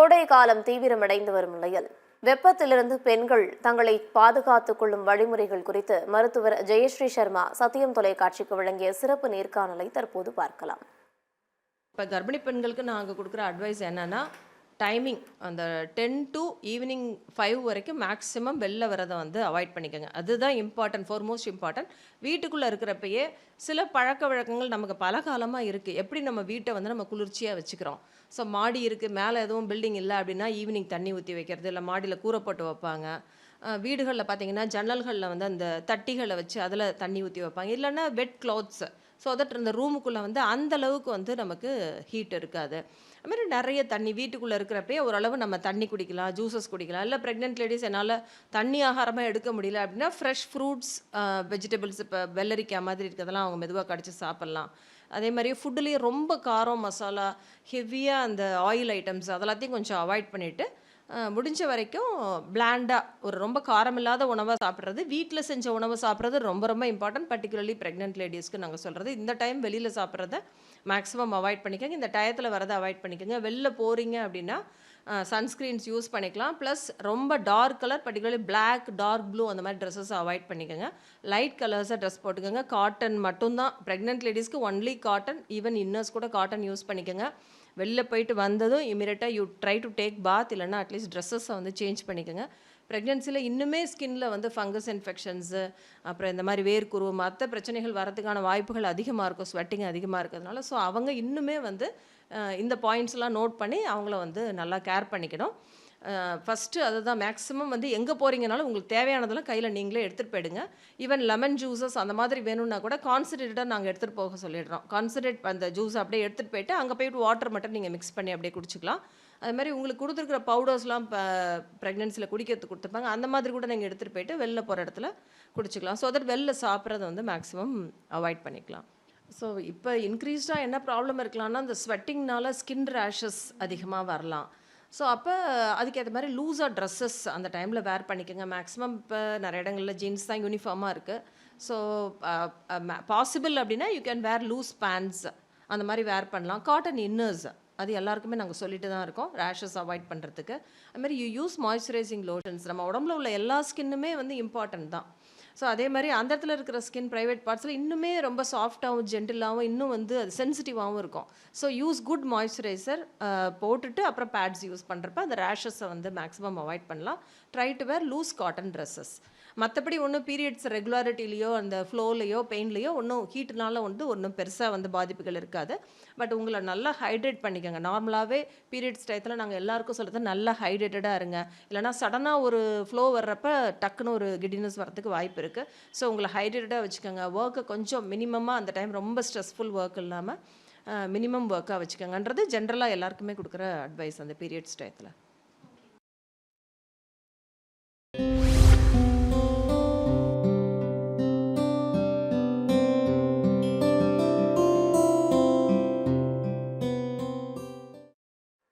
கோடை காலம் தீவிரமடைந்து வரும் நிலையில் வெப்பத்திலிருந்து பெண்கள் தங்களை பாதுகாத்துக் கொள்ளும் வழிமுறைகள் குறித்து மருத்துவர் ஜெயஸ்ரீ சர்மா சத்தியம் தொலைக்காட்சிக்கு வழங்கிய சிறப்பு நேர்காணலை தற்போது பார்க்கலாம். இப்போ கர்ப்பிணி பெண்களுக்கு நாங்கள் கொடுக்குற அட்வைஸ் என்னன்னா, டைமிங் அந்த 10 to ஈவினிங் 5 வரைக்கும் மேக்ஸிமம் வெளில வரதை அவாய்ட் பண்ணிக்கோங்க. அதுதான் இம்பார்ட்டன்ட், ஃபோர்மோஸ்ட் இம்பார்ட்டன்ட். வீட்டுக்குள்ளே இருக்கிறப்பயே சில பழக்க வழக்கங்கள் நமக்கு பல காலமாக இருக்குது. எப்படி நம்ம வீட்டை நம்ம குளிர்ச்சியாக வச்சுக்கிறோம். ஸோ மாடி இருக்குது, மேலே எதுவும் பில்டிங் இல்லை அப்படின்னா ஈவினிங் தண்ணி ஊற்றி வைக்கிறது, இல்லை மாடியில் கூரை போட்டு வைப்பாங்க. வீடுகளில் பார்த்தீங்கன்னா ஜன்னல்களில் அந்த தட்டிகளை வச்சு அதில் தண்ணி ஊற்றி வைப்பாங்க. இல்லைன்னா வெட் கிளாத்ஸு, ஸோ தட் இந்த ரூமுக்குள்ளே அந்த அளவுக்கு நமக்கு ஹீட் இருக்காது. அதுமாதிரி நிறைய தண்ணி வீட்டுக்குள்ளே இருக்கிறப்பே ஓரளவு நம்ம தண்ணி குடிக்கலாம், ஜூஸஸ் குடிக்கலாம். இல்லை ப்ரெக்னென்ட் லேடிஸ் என்னால் தண்ணி ஆகாரமாக எடுக்க முடியல அப்படின்னா ஃப்ரெஷ் ஃப்ரூட்ஸ், வெஜிடபிள்ஸ், இப்போ வெள்ளரிக்காய் மாதிரி இருக்கிறதெல்லாம் அவங்க மெதுவாக கடிச்சு சாப்பிட்லாம். அதே மாதிரி ஃபுட்டுலேயே ரொம்ப காரம், மசாலா, ஹெவியாக அந்த ஆயில் ஐட்டம்ஸ் அதெல்லாத்தையும் கொஞ்சம் அவாய்ட் பண்ணிவிட்டு முடிஞ்ச வரைக்கும் பிளாண்டாக ஒரு ரொம்ப காரமில்லாத உணவை சாப்பிட்றது, வீட்டில் செஞ்ச உணவை சாப்பிட்றது ரொம்ப ரொம்ப இம்பார்ட்டன்ட். பர்டிகுலர்லி ப்ரெக்னென்ட் லேடிஸ்க்கு நாங்கள் சொல்கிறது, இந்த டைம் வெளியில் சாப்பிட்றத மேக்ஸிமம் அவாய்ட் பண்ணிக்கோங்க. இந்த டயத்தில் வரதை அவாய்ட் பண்ணிக்கோங்க. வெளில போகிறீங்க அப்படின்னா சன்ஸ்க்ரீன்ஸ் யூஸ் பண்ணிக்கலாம். ப்ளஸ் ரொம்ப dark colour, particularly black, dark blue அந்த மாதிரி ட்ரெஸ்ஸஸ் அவாய்ட் பண்ணிக்கோங்க. லைட் கலர்ஸாக ட்ரெஸ் போட்டுக்கோங்க. காட்டன் மட்டும்தான் ப்ரெக்னென்ட் லேடிஸ்க்கு, ஒன்லி காட்டன். ஈவன் இன்னர்ஸ் கூட காட்டன் யூஸ் பண்ணிக்கோங்க. வெளில போயிட்டு வந்ததும் இமீடியட்டாக you try to take bath, இல்லைன்னா அட்லீஸ்ட் ட்ரெஸ்ஸஸை சேஞ்ச் பண்ணிக்கோங்க. ப்ரெக்னென்சியில் இன்னுமே ஸ்கின்னில் ஃபங்கஸ் இன்ஃபெக்ஷன்ஸு, அப்புறம் இந்த மாதிரி வேர்க்குரு, மற்ற பிரச்சனைகள் வரதுக்கான வாய்ப்புகள் அதிகமாக இருக்கும், ஸ்வெட்டிங் அதிகமாக இருக்கிறதுனால. ஸோ அவங்க இன்னுமே இந்த பாயிண்ட்ஸ்லாம் நோட் பண்ணி அவங்கள நல்லா கேர் பண்ணிக்கணும். ஃபஸ்ட்டு அதுதான் மேக்ஸிமம் எங்கே போகிறீங்கனாலும் உங்களுக்கு தேவையானதெல்லாம் கையில் நீங்களே எடுத்துகிட்டு போயிடுங்க. ஈவன் லெமன் ஜூஸஸ் அந்த மாதிரி வேணும்னா கூட கான்சன்ட்ரேட்டடாக நாங்கள் எடுத்துகிட்டு போக சொல்லிடுறோம். கான்சன்ட்ரேட் அந்த ஜூஸ் அப்படியே எடுத்துகிட்டு போயிட்டு அங்கே போய்ட்டு வாட்டர் மட்டும் நீங்கள் மிக்ஸ் பண்ணி அப்படியே குடிச்சிக்கலாம். அது மாதிரி உங்களுக்கு கொடுத்துருக்குற பவுடர்ஸ்லாம் இப்போ ப்ரெக்னென்சியில் குடிக்கிறதுக்கு கொடுத்துருப்பாங்க, அந்த மாதிரி கூட நீங்கள் எடுத்துகிட்டு போயிட்டு வெளில போகிற இடத்துல குடிச்சிக்கலாம். ஸோ தட் வெளில சாப்பிட்றத மேக்ஸிமம் அவாய்ட் பண்ணிக்கலாம். ஸோ இப்போ இன்க்ரீஸ்டாக என்ன ப்ராப்ளம் இருக்கலாம்னா, இந்த ஸ்வெட்டிங்னால ஸ்கின் ரேஷஸ் அதிகமாக வரலாம். ஸோ அப்போ அதுக்கேற்ற மாதிரி லூஸாக ட்ரெஸ்ஸஸ் அந்த டைமில் வேர் பண்ணிக்கோங்க. மேக்ஸிமம் இப்போ நிறைய இடங்களில் ஜீன்ஸ் தான் யூனிஃபார்மாக இருக்குது. ஸோ பாசிபிள் அப்படின்னா you can wear loose pants, அந்த மாதிரி வேர் பண்ணலாம். காட்டன் இன்னர்ஸ் அது எல்லாருக்குமே நாங்கள் சொல்லிட்டு தான் இருக்கோம், ரேஷஸ் அவாய்ட் பண்ணுறதுக்கு. அதுமாதிரி யூ யூஸ் மாய்ஸ்சரைசிங் லோஷன்ஸ். நம்ம உடம்புல உள்ள எல்லா ஸ்கின்னுமே இம்பார்ட்டன்ட் தான். ஸோ அதே மாதிரி அந்த இடத்துல இருக்கிற ஸ்கின் ப்ரைவேட் பார்ட்ஸில் இன்னுமே ரொம்ப சாஃப்டாகவும் ஜென்டிலாகவும் இன்னும் அது சென்சிட்டிவாகவும் இருக்கும். ஸோ யூஸ் குட் மாய்ஸ்சரைசர் போட்டுட்டு அப்புறம் பேட்ஸ் யூஸ் பண்ணுறப்ப அந்த ரேஷஸை மேக்ஸிமம் அவாய்ட் பண்ணலாம். Try to wear loose cotton dresses. மற்றபடி ஒன்றும் பீரியட்ஸ் ரெகுலாரிட்டிலேயோ அந்த ஃப்ளோலையோ பெயின்லேயோ ஒன்றும் ஹீட்னால ஒன்றும் பெருசாக பாதிப்புகள் இருக்காது. பட் உங்களை நல்லா ஹைட்ரேட் பண்ணிக்கோங்க. நார்மலாகவே பீரியட்ஸ் டயத்தில் நாங்கள் எல்லாருக்கும் சொல்கிறது, நல்லா ஹைட்ரேட்டடாக இருங்க. இல்லைனா சடனாக ஒரு ஃப்ளோ வர்றப்ப டக்குன்னு ஒரு கிடினஸ் வரதுக்கு வாய்ப்பு இருக்குது. ஸோ உங்களை ஹைட்ரேட்டடாக வச்சுக்கோங்க. ஒர்க்கை கொஞ்சம் மினிமமாக அந்த டைம் ரொம்ப ஸ்ட்ரெஸ்ஃபுல் ஒர்க் இல்லாமல் மினிமம் ஒர்க்காக வச்சுக்கோங்கன்றது ஜென்ரலாக எல்லாருக்குமே கொடுக்குற அட்வைஸ் அந்த பீரியட்ஸ் டயத்தில்.